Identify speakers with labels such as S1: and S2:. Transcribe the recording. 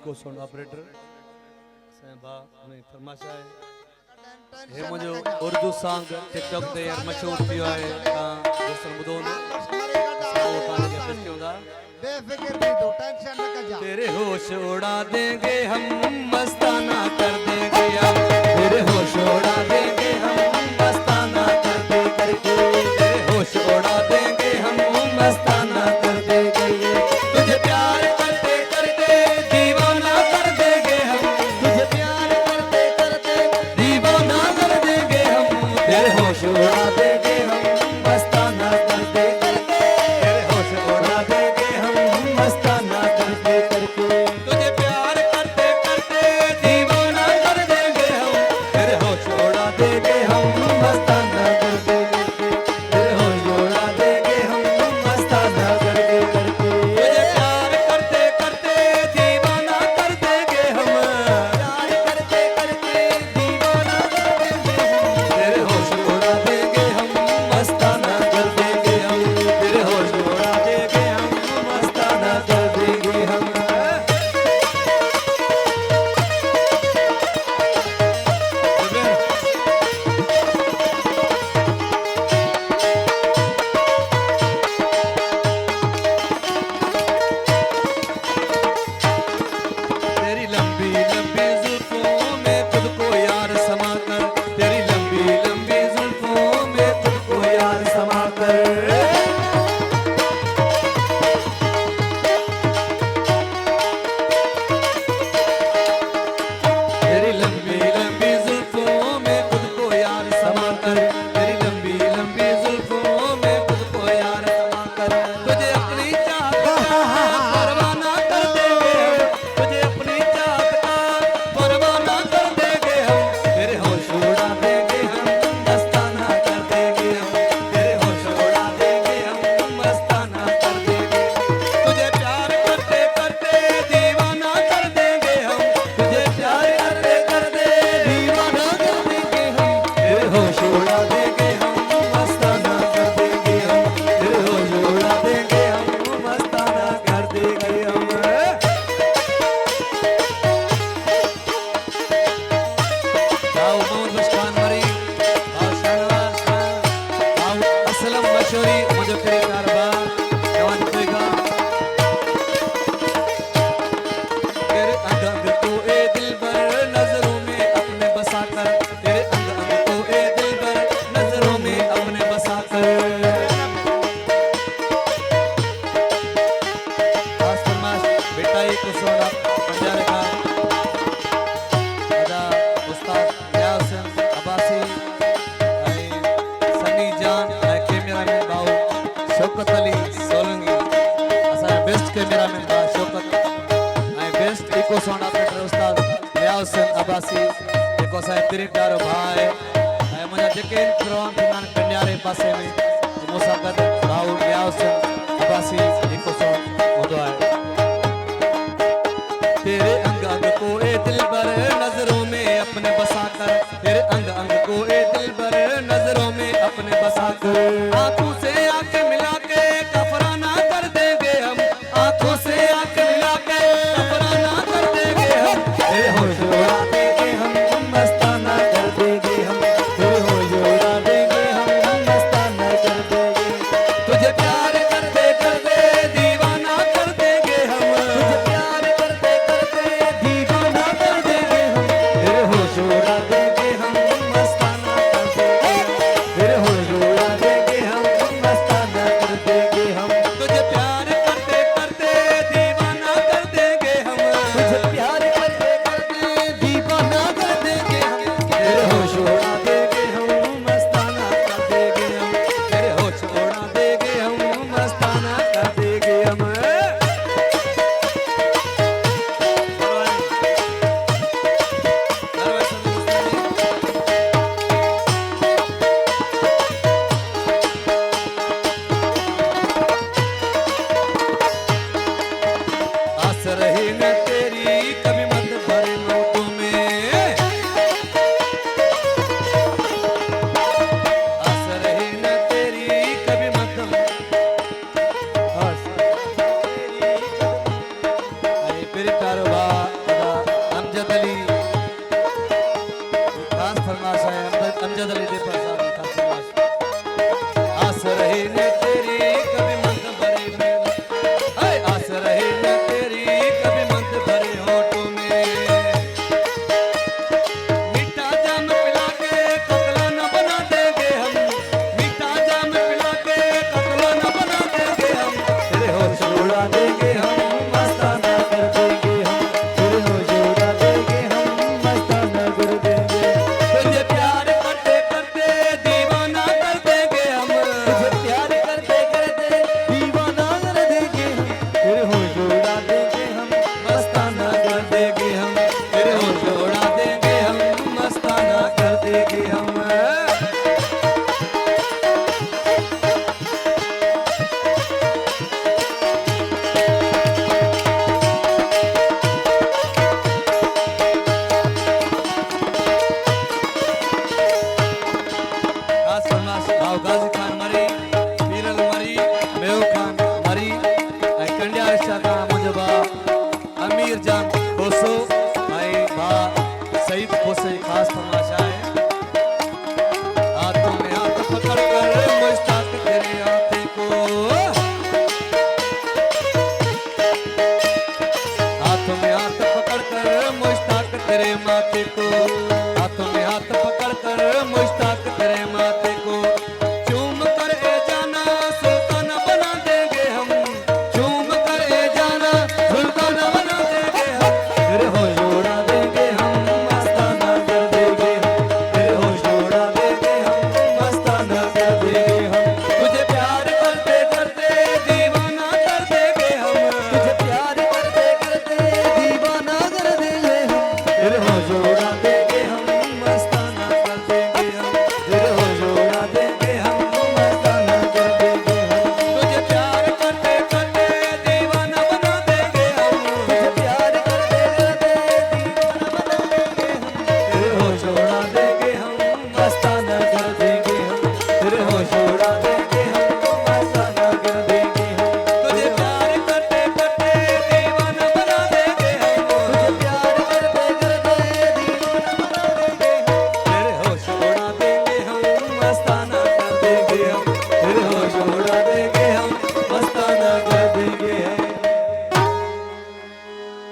S1: Echo sound operator बा हमें फरमाशा है हे मुझे उर्दू सॉन्ग टिकटॉक ते यार मशहूर पियो है दोस्तन बुदो ने वो ताने के पेश क्यों दा
S2: बेफिक्र नहीं तो टेंशन न कर जा
S1: तेरे होश उड़ा देंगे हम मस्ताना कर देंगे हम तेरे होश उड़ा देंगे हम मस्ताना कर दे करके तेरे होश उड़ा देंगे हम मस्ताना कर देंगे तुझे प्यार करते करते दीवाना कर देंगे हम तुझे प्यार करते करते दीवाना कर देंगे हम तेरे होश उड़ा देंगे हम मस्ताना कर दे करके तेरे होश उड़ा देंगे हम मस्ताना कर दे करके तुझे प्यार करते करते दीवाना कर देंगे हम तेरे होश उड़ा देंगे हम मस्ताना कर दे करके तेरे होश उड़ा देंगे हम मस्ताना कर दे करके तुझे प्यार करते करते दीवाना कर देंगे हम प्यार करते करते दीवाना कर देंगे हम तेरे होश उड़ा देंगे हम मस्ताना कर देंगे हम तेरे होश उड़ा देंगे हम मस्ताना कर देंगे हम तेरी लंबी लंबी जुल्फों में तुझको यार समा कर तेरी लंबी लंबी जुल्फों में तुझको यार समा कर तेरी लंबी लंबी जुल्फों में तुझको यार समा कर तेरी लंबी लंबी जुल्फों में तुझको यार समा कर तुझे अपनी चाहत का परवाना कर देंगे हम तुझे अपनी चाहत का परवाना कर देंगे हम तेरे होश उड़ा देंगे हम मस्ताना कर देंगे हम तेरे होश उड़ा देंगे हम मस्ताना कर देंगे तुझे प्यार करते करते दीवाना कर देंगे हम तुझे प्यार करते करते दीवाना कर देंगे हम तेरे होश उड़ा देंगे हम मस्ताना कर देंगे हम तेरे होश उड़ा देंगे हम मस्ताना कर देंगे हम आओ मोहम्मद मुस्कान मरी आओ शहनवाज खान आओ असलम मशहूरी मुझे तेरे कारबा जवान कोईगा तेरे अंग अंग को ए दिलबर नजरों में अपने बसा कर तेरे अंग अंग को ए दिलबर नजरों में अपने बसा कर खास फरमाश बेटा ये को सोना पंजारे का अदा उस्ताद यासिन अब्बासी सनी जान कैमरामैन बाऊ शौकत अली सोलंगी असा बेस्ट कैमरामैन बा Shaukat best echo sound operator उस्ताद यासिन अब्बासी इको सा तेरे प्यारो भाई मुझे जेके प्रोग्राम थींदा कंडियारे पासे में मुसागत बाऊ यासिन अब्बासी इको साउंड होदो है तेरे अंग अंग को ए दिलबर नजरों में अपने बसा कर तेरे अंग अंग को ए दिलबर नजरों में अपने बसा कर आंखों से आंखें मिला के कफराना कर देंगे हम आंखों से आंखें मिला के कफराना कर देंगे हम तेरे होश उड़ा देंगे हम मस्ताना कर देंगे हम तेरे होश उड़ा देंगे हम मस्ताना कर देंगे तुझे प्यार करते करते दीवाना कर देंगे मीरजान खोसो भाई भा सईद खोसे खास तमाशा है। हाथों में हाथ पकड़ कर मुश्ताक तेरे हाथे को, हाथों में हाथ